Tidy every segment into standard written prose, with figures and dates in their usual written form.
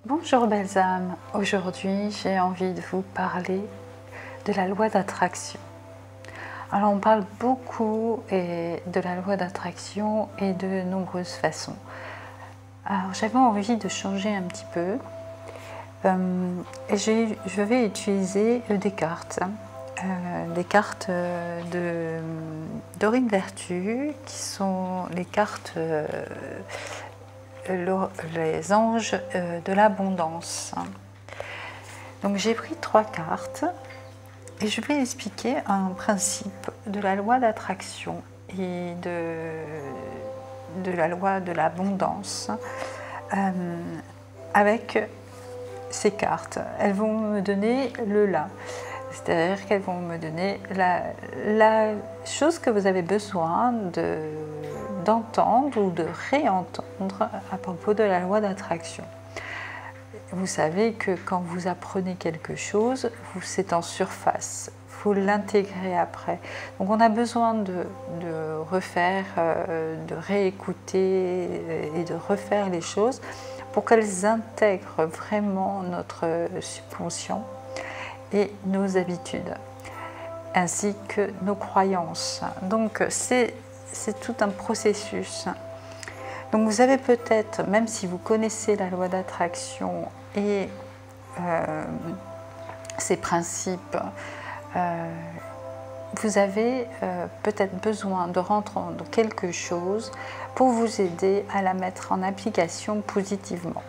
Bonjour belles âmes, aujourd'hui j'ai envie de vous parler de la loi d'attraction. Alors on parle beaucoup de la loi d'attraction et de nombreuses façons. Alors j'avais envie de changer un petit peu et je vais utiliser des cartes. Des cartes de Dorine Vertu qui sont les cartes les anges de l'abondance. Donc j'ai pris 3 cartes et je vais expliquer un principe de la loi d'attraction et de la loi de l'abondance avec ces cartes. Elles vont me donner le là, c'est-à-dire qu'elles vont me donner la chose que vous avez besoin d'entendre ou de réentendre à propos de la loi d'attraction. Vous savez que quand vous apprenez quelque chose, c'est en surface, il faut l'intégrer après. Donc on a besoin de refaire, de réécouter et de refaire les choses pour qu'elles intègrent vraiment notre subconscient et nos habitudes, ainsi que nos croyances. Donc c'est tout un processus. Donc vous avez peut-être, même si vous connaissez la loi d'attraction et ses principes, vous avez peut-être besoin de rentrer quelque chose pour vous aider à la mettre en application positivement.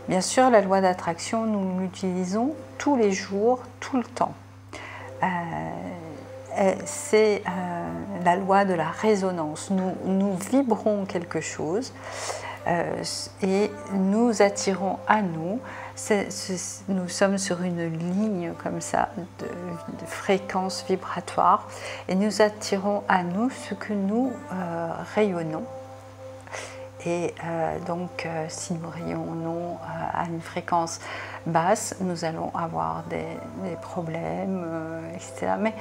Bien sûr, la loi d'attraction, nous l'utilisons tous les jours, tout le temps. C'est la loi de la résonance. Nous vibrons quelque chose et nous attirons à nous. Nous sommes sur une ligne comme ça de fréquence vibratoire et nous attirons à nous ce que nous rayonnons. Et donc, si nous rayonnons à une fréquence basse, nous allons avoir des problèmes, etc. Mais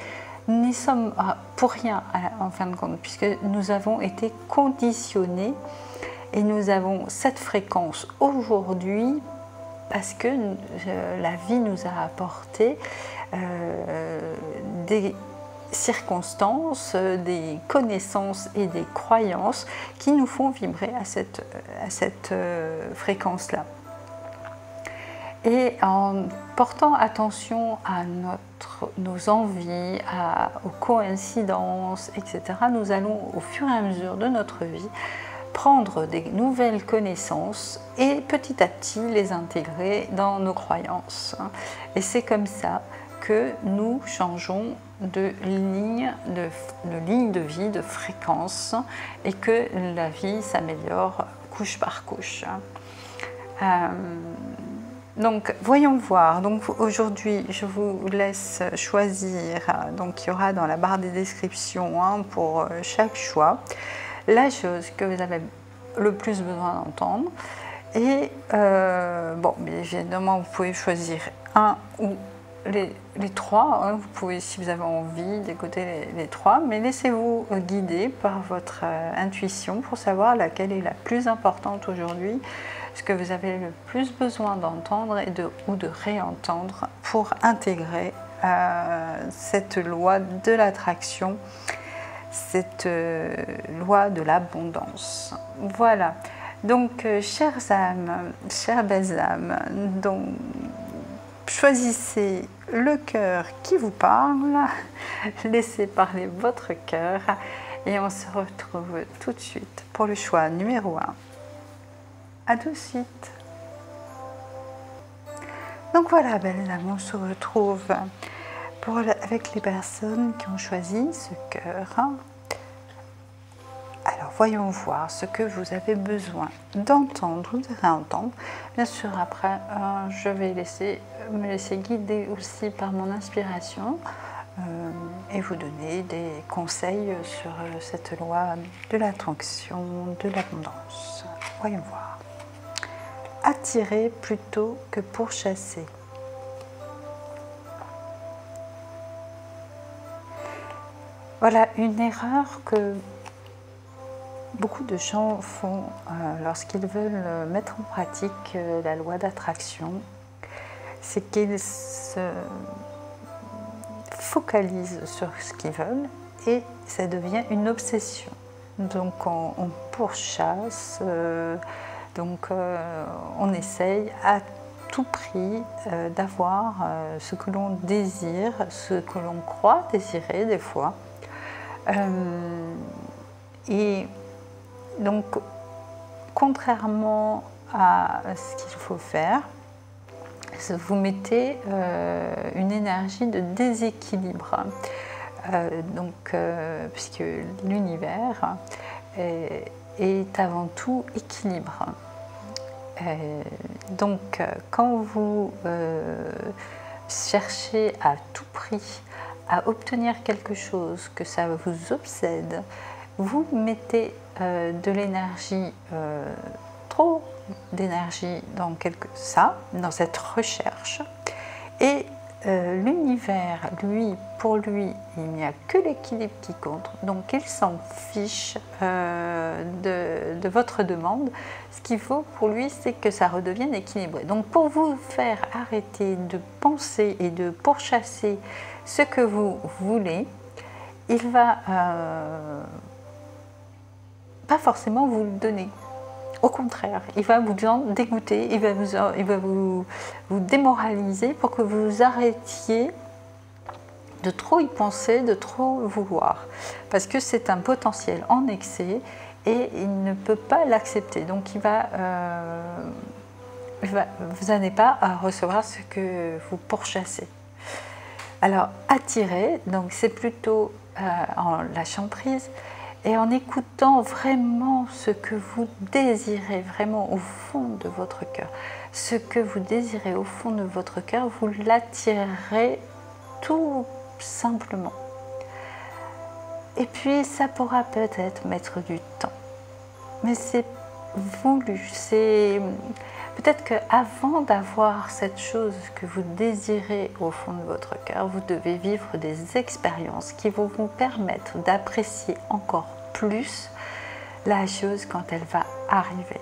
nous n'y sommes pour rien, en fin de compte, puisque nous avons été conditionnés et nous avons cette fréquence aujourd'hui parce que la vie nous a apporté des circonstances, des connaissances et des croyances qui nous font vibrer à cette fréquence-là. Et en portant attention à nos envies, aux coïncidences, etc., nous allons au fur et à mesure de notre vie prendre des nouvelles connaissances et petit à petit les intégrer dans nos croyances. Et c'est comme ça que nous changeons de ligne de vie, de fréquence, et que la vie s'améliore couche par couche. Donc voyons voir. Donc aujourd'hui je vous laisse choisir, donc il y aura dans la barre des descriptions pour chaque choix la chose que vous avez le plus besoin d'entendre. Et bon, bien évidemment vous pouvez choisir un ou les 3, vous pouvez, si vous avez envie, d'écouter les 3, mais laissez-vous guider par votre intuition pour savoir laquelle est la plus importante aujourd'hui, ce que vous avez le plus besoin d'entendre ou de réentendre pour intégrer cette loi de l'attraction, cette loi de l'abondance. Voilà, donc chères âmes, chères belles âmes, donc choisissez le cœur qui vous parle, laissez parler votre cœur et on se retrouve tout de suite pour le choix numéro 1. À tout de suite. Donc voilà, belles âmes, on se retrouve avec les personnes qui ont choisi ce cœur. Alors voyons voir ce que vous avez besoin d'entendre ou de réentendre. Bien sûr, après, je vais me laisser guider aussi par mon inspiration et vous donner des conseils sur cette loi de l'attraction, de l'abondance. Voyons voir. Attirer plutôt que pourchasser. Voilà une erreur que beaucoup de gens font lorsqu'ils veulent mettre en pratique la loi d'attraction, c'est qu'ils se focalisent sur ce qu'ils veulent et ça devient une obsession. Donc on pourchasse, on essaye à tout prix d'avoir ce que l'on désire, ce que l'on croit désirer des fois. Et donc, contrairement à ce qu'il faut faire, vous mettez une énergie de déséquilibre, puisque l'univers est avant tout équilibre. Quand vous cherchez à tout prix à obtenir quelque chose, que ça vous obsède, vous mettez de l'énergie, trop d'énergie dans cette recherche, et l'univers, pour lui, il n'y a que l'équilibre qui compte, donc il s'en fiche de votre demande. Ce qu'il faut pour lui, c'est que ça redevienne équilibré. Donc pour vous faire arrêter de penser et de pourchasser ce que vous voulez, il va pas forcément vous le donner. Au contraire, il va vous en dégoûter, il va vous démoraliser pour que vous arrêtiez de trop y penser, de trop vouloir. Parce que c'est un potentiel en excès et il ne peut pas l'accepter. Donc vous n'allez pas à recevoir ce que vous pourchassez. Alors attirer, donc c'est plutôt en lâchant prise et en écoutant vraiment ce que vous désirez vraiment au fond de votre cœur. Ce que vous désirez au fond de votre cœur, vous l'attirerez tout simplement. Et puis ça pourra peut-être mettre du temps, mais c'est voulu. C'est peut-être qu'avant d'avoir cette chose que vous désirez au fond de votre cœur, vous devez vivre des expériences qui vont vous permettre d'apprécier encore plus la chose quand elle va arriver.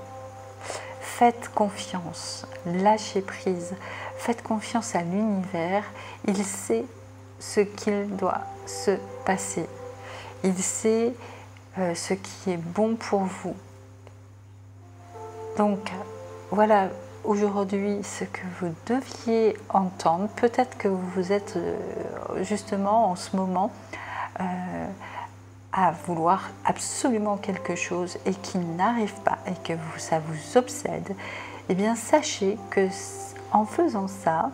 Faites confiance, lâchez prise, faites confiance à l'univers, il sait ce qu'il doit se passer, il sait ce qui est bon pour vous. Donc voilà aujourd'hui ce que vous deviez entendre. Peut-être que vous êtes justement en ce moment à vouloir absolument quelque chose et qui n'arrive pas et que ça vous obsède. Eh bien sachez que en faisant ça,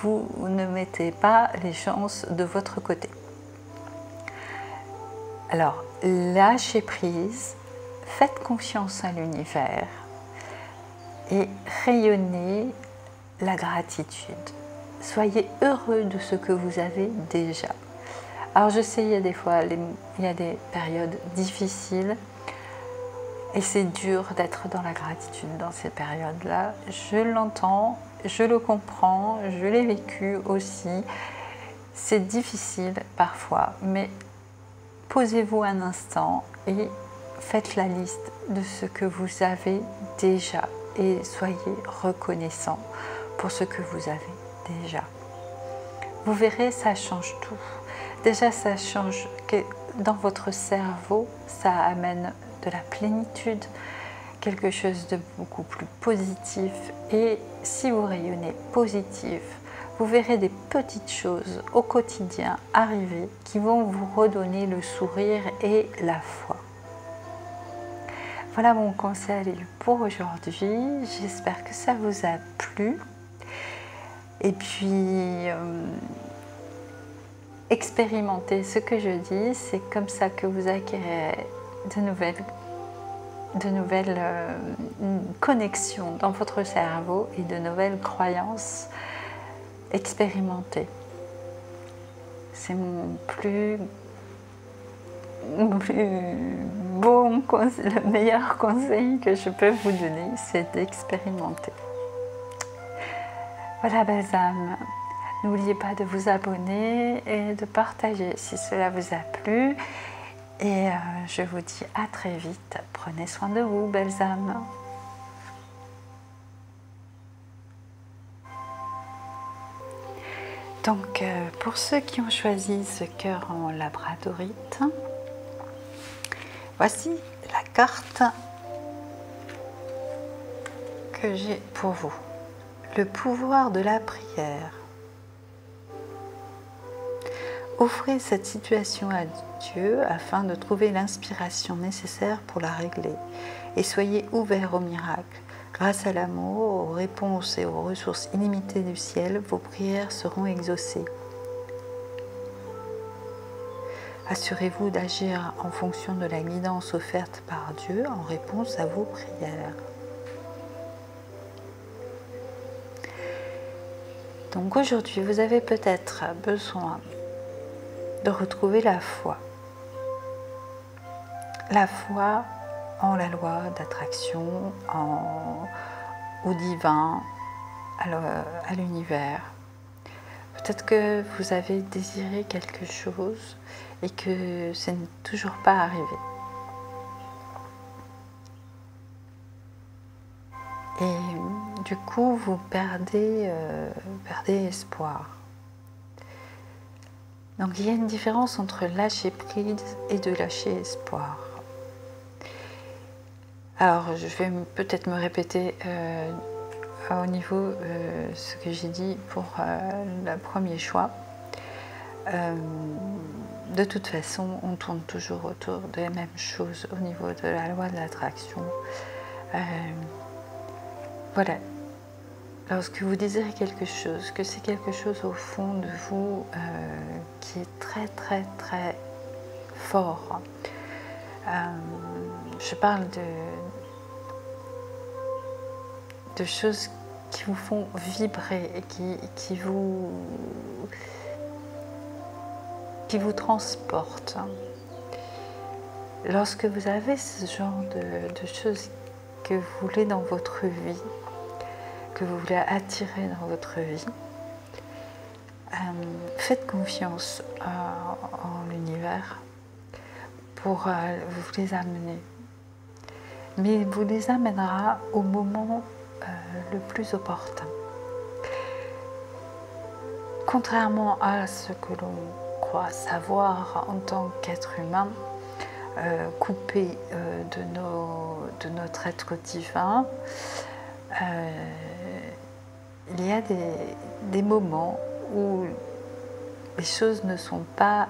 vous ne mettez pas les chances de votre côté. Alors lâchez prise, faites confiance à l'univers et rayonnez la gratitude. Soyez heureux de ce que vous avez déjà. Alors je sais, il y a des fois, il y a des périodes difficiles et c'est dur d'être dans la gratitude dans ces périodes-là. Je l'entends, je le comprends, je l'ai vécu aussi. C'est difficile parfois, mais posez-vous un instant et faites la liste de ce que vous avez déjà et soyez reconnaissant pour ce que vous avez déjà. Vous verrez, ça change tout. Déjà, ça change que dans votre cerveau, ça amène de la plénitude, quelque chose de beaucoup plus positif. Et si vous rayonnez positif, vous verrez des petites choses au quotidien arriver qui vont vous redonner le sourire et la foi. Voilà mon conseil pour aujourd'hui. J'espère que ça vous a plu. Et puis, expérimentez ce que je dis. C'est comme ça que vous acquérez de nouvelles connexions dans votre cerveau et de nouvelles croyances. Expérimentez. C'est mon plus bon conseil, le meilleur conseil que je peux vous donner, c'est d'expérimenter. Voilà, belles âmes, n'oubliez pas de vous abonner et de partager si cela vous a plu. Et je vous dis à très vite. Prenez soin de vous, belles âmes. Donc, pour ceux qui ont choisi ce cœur en labradorite, voici la carte que j'ai pour vous. Le pouvoir de la prière. Offrez cette situation à Dieu afin de trouver l'inspiration nécessaire pour la régler et soyez ouverts au miracle. Grâce à l'amour, aux réponses et aux ressources illimitées du ciel, vos prières seront exaucées. Assurez-vous d'agir en fonction de la guidance offerte par Dieu en réponse à vos prières. Donc aujourd'hui, vous avez peut-être besoin de retrouver la foi. La foi en la loi d'attraction, au divin, à l'univers. Peut-être que vous avez désiré quelque chose et que ce n'est toujours pas arrivé. Et du coup, vous perdez espoir. Donc il y a une différence entre lâcher prise et de lâcher espoir. Alors je vais peut-être me répéter au niveau ce que j'ai dit pour le premier choix. De toute façon, on tourne toujours autour de la même chose au niveau de la loi de l'attraction. Voilà. Lorsque vous désirez quelque chose, que c'est quelque chose au fond de vous qui est très très très fort. Je parle de choses qui vous font vibrer et qui vous transportent. Lorsque vous avez ce genre de choses que vous voulez dans votre vie, que vous voulez attirer dans votre vie, faites confiance en l'univers pour vous les amener. Mais il vous les amènera au moment le plus opportun. Contrairement à ce que l'on croit savoir en tant qu'être humain, coupé de notre être divin, il y a des moments où les choses ne sont pas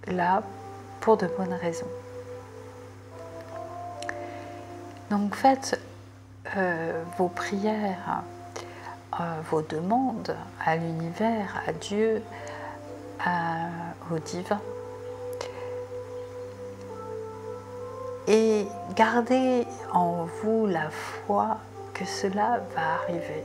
là pour de bonnes raisons. Donc faites vos prières, vos demandes à l'univers, à Dieu, au divin. Et gardez en vous la foi que cela va arriver.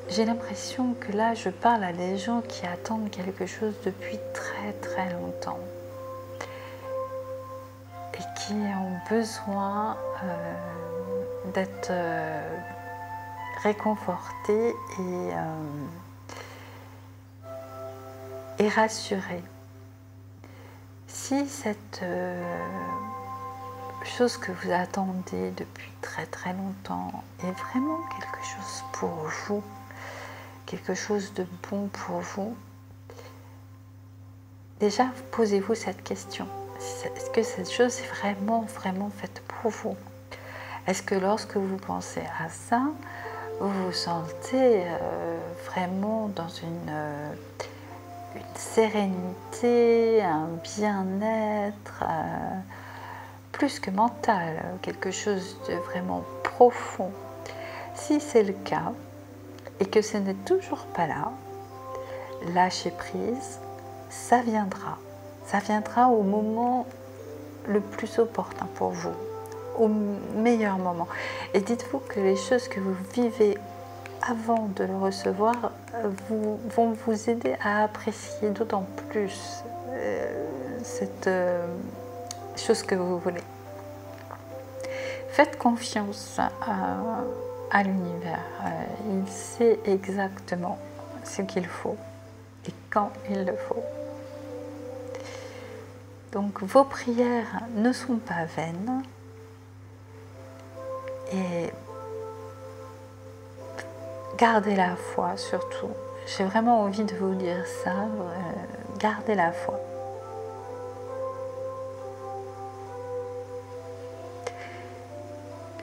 J'ai l'impression que là, je parle à des gens qui attendent quelque chose depuis très très longtemps et qui ont besoin d'être réconfortés et rassurés. Si cette chose que vous attendez depuis très très longtemps est vraiment quelque chose pour vous, quelque chose de bon pour vous, déjà posez-vous cette question. Est-ce que cette chose est vraiment faite pour vous? Est-ce que lorsque vous pensez à ça, vous vous sentez vraiment dans une sérénité, un bien-être plus que mental, quelque chose de vraiment profond? Si c'est le cas et que ce n'est toujours pas là, lâchez prise, ça viendra. Ça viendra au moment le plus opportun pour vous, au meilleur moment. Et dites-vous que les choses que vous vivez avant de le recevoir vont vous aider à apprécier d'autant plus cette chose que vous voulez. Faites confiance à l'univers. Il sait exactement ce qu'il faut et quand il le faut. Donc vos prières ne sont pas vaines et gardez la foi surtout. J'ai vraiment envie de vous dire ça, gardez la foi.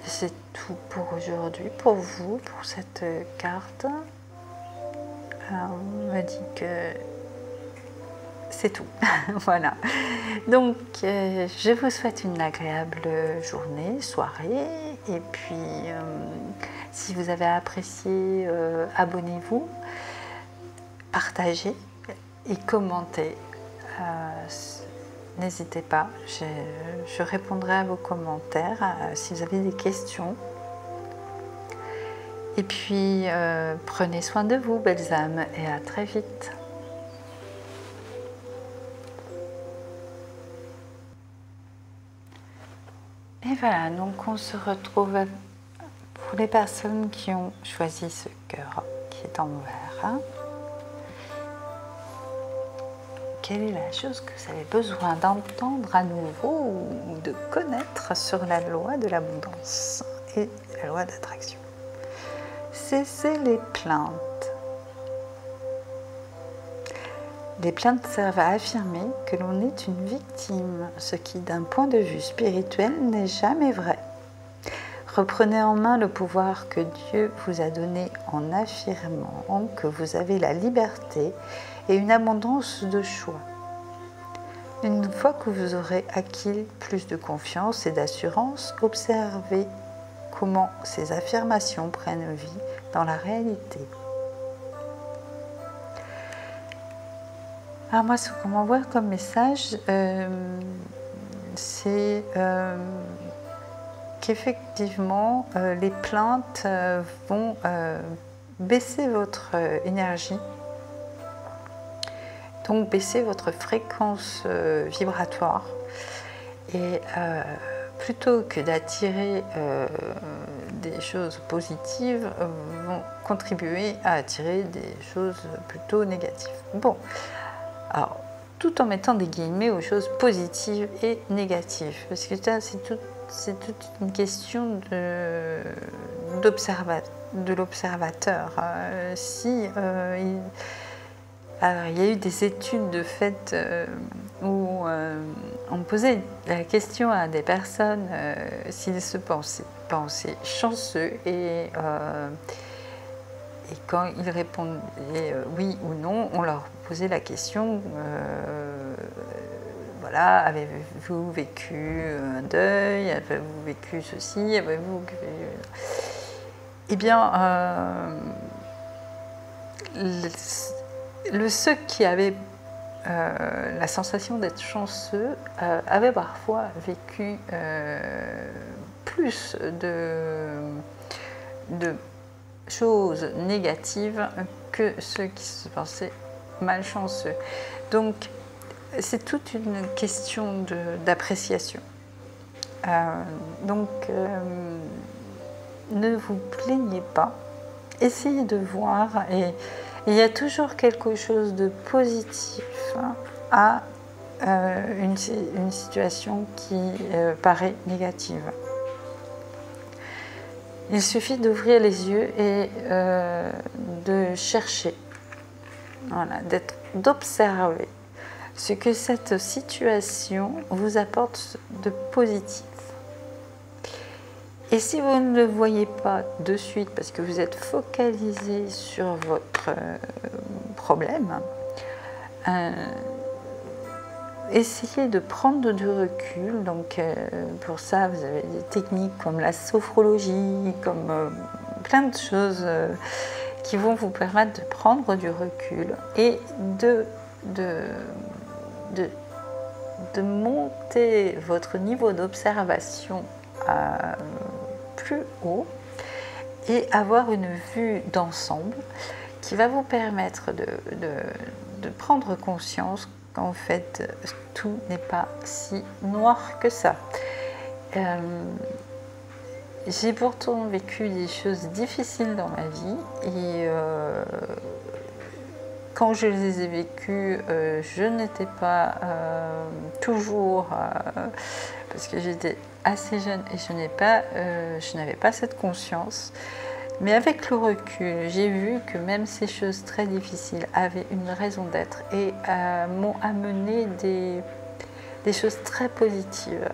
C'est tout pour aujourd'hui, pour vous, pour cette carte. On me dit que c'est tout. Voilà. Donc, je vous souhaite une agréable journée, soirée. Et puis, si vous avez apprécié, abonnez-vous, partagez et commentez. N'hésitez pas, je répondrai à vos commentaires si vous avez des questions. Et puis, prenez soin de vous, belles âmes, et à très vite. Et voilà, donc on se retrouve pour les personnes qui ont choisi ce cœur qui est en vert. Quelle est la chose que vous avez besoin d'entendre à nouveau ou de connaître sur la loi de l'abondance et la loi d'attraction? Cessez les plaintes. Les plaintes servent à affirmer que l'on est une victime, ce qui, d'un point de vue spirituel, n'est jamais vrai. Reprenez en main le pouvoir que Dieu vous a donné en affirmant que vous avez la liberté et une abondance de choix. Une fois que vous aurez acquis plus de confiance et d'assurance, observez comment ces affirmations prennent vie dans la réalité. Alors moi, ce qu'on m'envoie comme message, c'est qu'effectivement, les plaintes vont baisser votre énergie, donc baisser votre fréquence vibratoire, et plutôt que d'attirer des choses positives, vont contribuer à attirer des choses plutôt négatives. Bon, alors, tout en mettant des guillemets aux choses positives et négatives, parce que c'est toute une question de l'observateur. Alors, il y a eu des études de fait où on posait la question à des personnes s'ils se pensaient chanceux et quand ils répondaient oui ou non, on leur posait la question voilà, avez-vous vécu un deuil? Avez-vous vécu ceci? Avez-vous... Eh bien, ceux qui avaient la sensation d'être chanceux avaient parfois vécu plus de choses négatives que ceux qui se pensaient malchanceux. Donc, c'est toute une question d'appréciation. Donc, ne vous plaignez pas, essayez de voir, et il y a toujours quelque chose de positif à une situation qui paraît négative. Il suffit d'ouvrir les yeux et de chercher, voilà, d'observer ce que cette situation vous apporte de positif. Et si vous ne le voyez pas de suite parce que vous êtes focalisé sur votre problème, essayez de prendre du recul. Donc pour ça, vous avez des techniques comme la sophrologie, comme plein de choses qui vont vous permettre de prendre du recul et de monter votre niveau d'observation plus haut et avoir une vue d'ensemble qui va vous permettre de prendre conscience qu'en fait tout n'est pas si noir que ça. J'ai pourtant vécu des choses difficiles dans ma vie et quand je les ai vécues, je n'étais pas toujours, parce que j'étais assez jeune et je n'avais pas cette conscience. Mais avec le recul, j'ai vu que même ces choses très difficiles avaient une raison d'être et m'ont amené des choses très positives.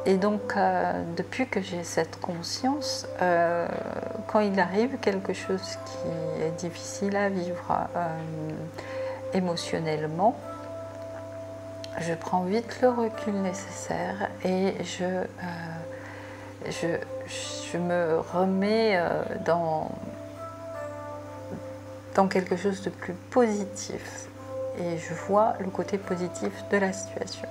Et donc, depuis que j'ai cette conscience, quand il arrive quelque chose qui est difficile à vivre émotionnellement, je prends vite le recul nécessaire et je me remets dans quelque chose de plus positif et je vois le côté positif de la situation.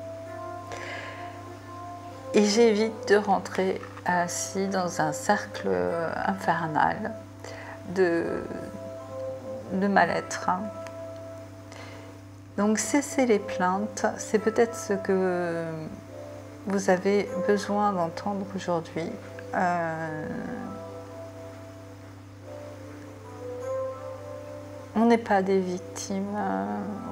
Et j'évite de rentrer ainsi dans un cercle infernal de mal-être. Donc cesser les plaintes, c'est peut-être ce que vous avez besoin d'entendre aujourd'hui. On n'est pas des victimes,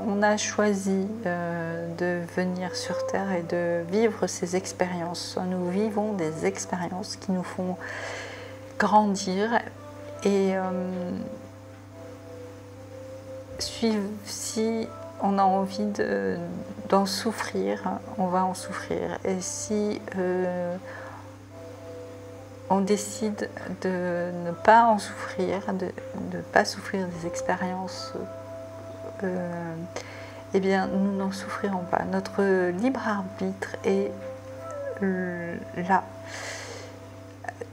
on a choisi de venir sur Terre et de vivre ces expériences. Nous vivons des expériences qui nous font grandir et si on a envie d'en souffrir, on va en souffrir. Et si on décide de ne pas en souffrir, de ne pas souffrir des expériences, eh bien nous n'en souffrirons pas. Notre libre arbitre est là.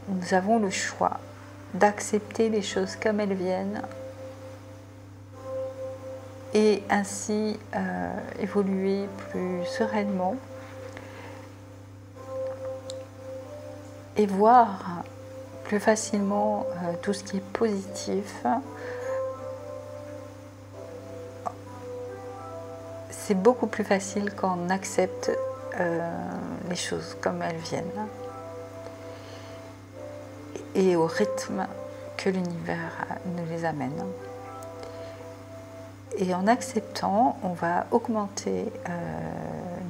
Nous avons le choix d'accepter les choses comme elles viennent et ainsi évoluer plus sereinement et voir plus facilement tout ce qui est positif. C'est beaucoup plus facile quand on accepte les choses comme elles viennent et au rythme que l'univers nous les amène. Et en acceptant, on va augmenter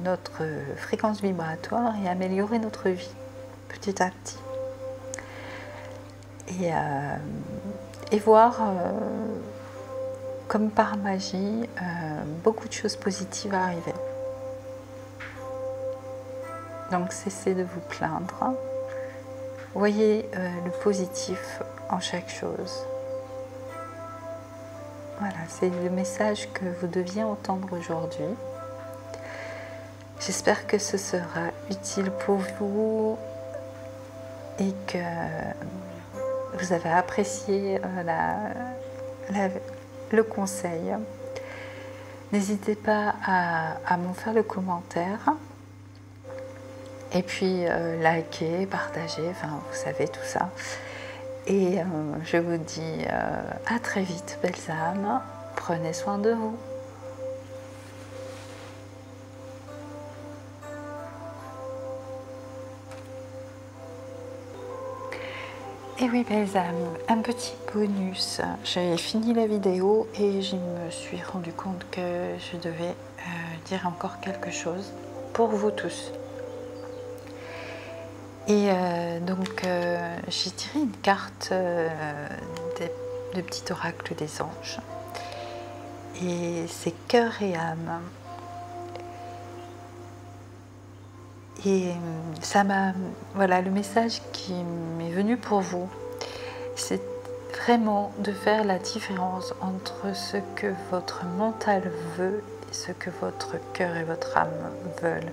notre fréquence vibratoire et améliorer notre vie petit à petit. Et voir comme par magie beaucoup de choses positives arriver. Donc cessez de vous plaindre. Voyez le positif en chaque chose. Voilà, c'est le message que vous deviez entendre aujourd'hui. J'espère que ce sera utile pour vous et que vous avez apprécié le conseil. N'hésitez pas à m'en faire le commentaire et puis liker, partager, enfin vous savez tout ça. Et je vous dis à très vite, belles âmes, prenez soin de vous. Et oui, belles âmes, un petit bonus. J'ai fini la vidéo et je me suis rendu compte que je devais dire encore quelque chose pour vous tous. Et donc j'ai tiré une carte de petit oracle des anges et c'est cœur et âme. Et ça m'a, voilà, le message qui m'est venu pour vous, c'est vraiment de faire la différence entre ce que votre mental veut et ce que votre cœur et votre âme veulent.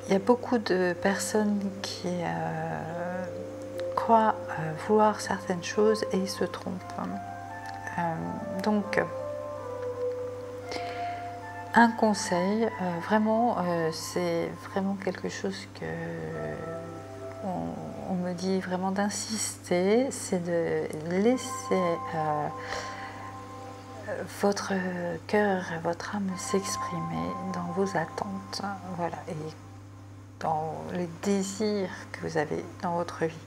Il y a beaucoup de personnes qui croient vouloir certaines choses et se trompent. Donc, un conseil, vraiment, c'est vraiment quelque chose que on me dit vraiment d'insister, c'est de laisser votre cœur et votre âme s'exprimer dans vos attentes, voilà, et dans les désirs que vous avez dans votre vie.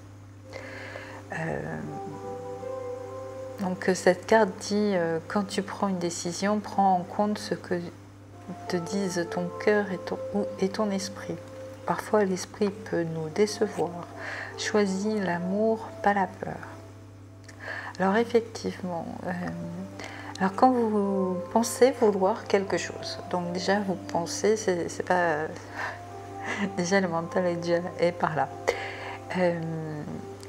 Donc cette carte dit quand tu prends une décision, prends en compte ce que te disent ton cœur et ton esprit. Parfois l'esprit peut nous décevoir. Choisis l'amour, pas la peur. Alors effectivement, alors quand vous pensez vouloir quelque chose, donc déjà vous pensez, c'est pas déjà le mental est par là.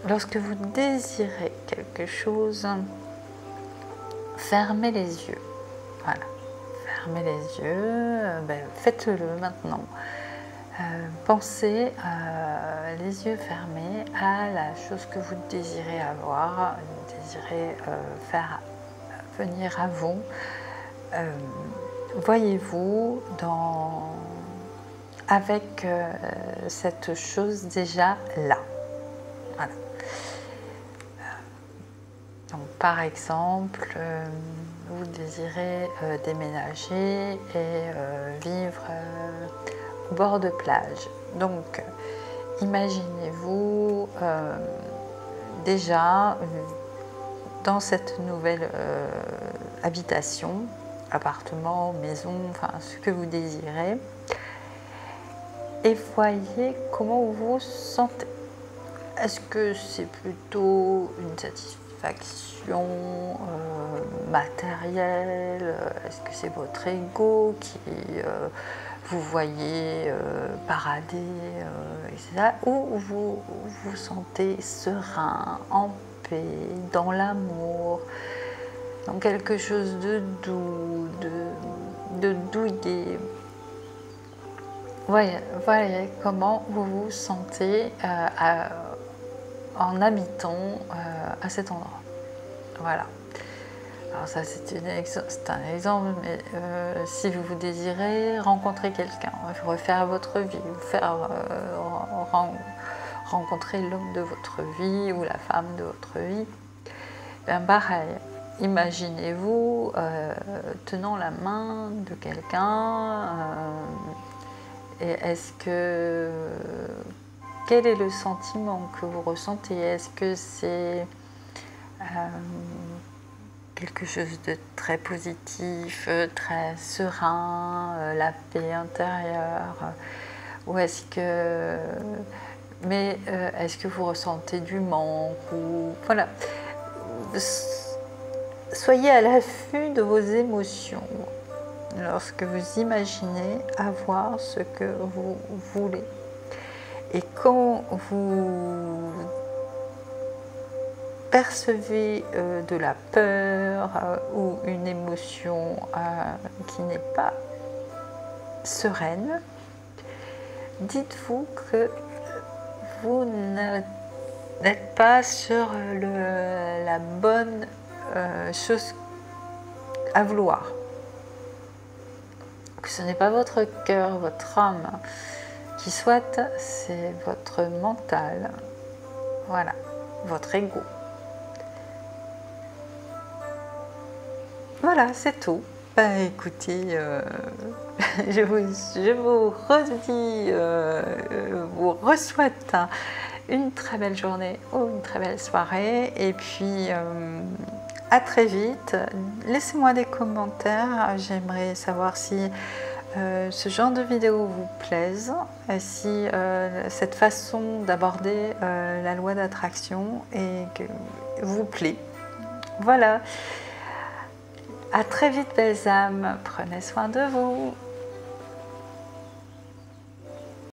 Lorsque vous désirez quelque chose, fermez les yeux. Voilà, fermez les yeux, faites-le maintenant. Pensez les yeux fermés à la chose que vous désirez avoir, désirez faire venir à vous. Voyez-vous avec cette chose déjà là. Voilà. Donc, par exemple, vous désirez déménager et vivre au bord de plage. Donc, imaginez-vous déjà dans cette nouvelle habitation, appartement, maison, enfin ce que vous désirez, et voyez comment vous vous sentez. Est-ce que c'est plutôt une satisfaction matérielle? Est-ce que c'est votre ego qui vous voyez parader, etc. Ou vous vous sentez serein, en paix, dans l'amour, dans quelque chose de doux, de douillet. Voyez comment vous vous sentez en habitant à cet endroit. Voilà. Alors ça c'est un exemple, mais si vous désirez rencontrer quelqu'un, refaire votre vie, vous faire rencontrer l'homme de votre vie ou la femme de votre vie, bien pareil, imaginez-vous tenant la main de quelqu'un, et quel est le sentiment que vous ressentez? Est-ce que c'est quelque chose de très positif, très serein, la paix intérieure, ou est-ce que vous ressentez du manque, ou voilà, soyez à l'affût de vos émotions lorsque vous imaginez avoir ce que vous voulez, et quand vous percevez de la peur ou une émotion qui n'est pas sereine, dites-vous que vous n'êtes pas sur la bonne chose à vouloir. Que ce n'est pas votre cœur, votre âme qui souhaite, c'est votre mental. Voilà, votre ego. Voilà, c'est tout. Écoutez, je vous redis, vous souhaite une très belle journée ou une très belle soirée. Et puis, à très vite. Laissez-moi des commentaires. J'aimerais savoir si ce genre de vidéo vous plaise, si cette façon d'aborder la loi d'attraction vous plaît. Voilà. À très vite, belles âmes. Prenez soin de vous.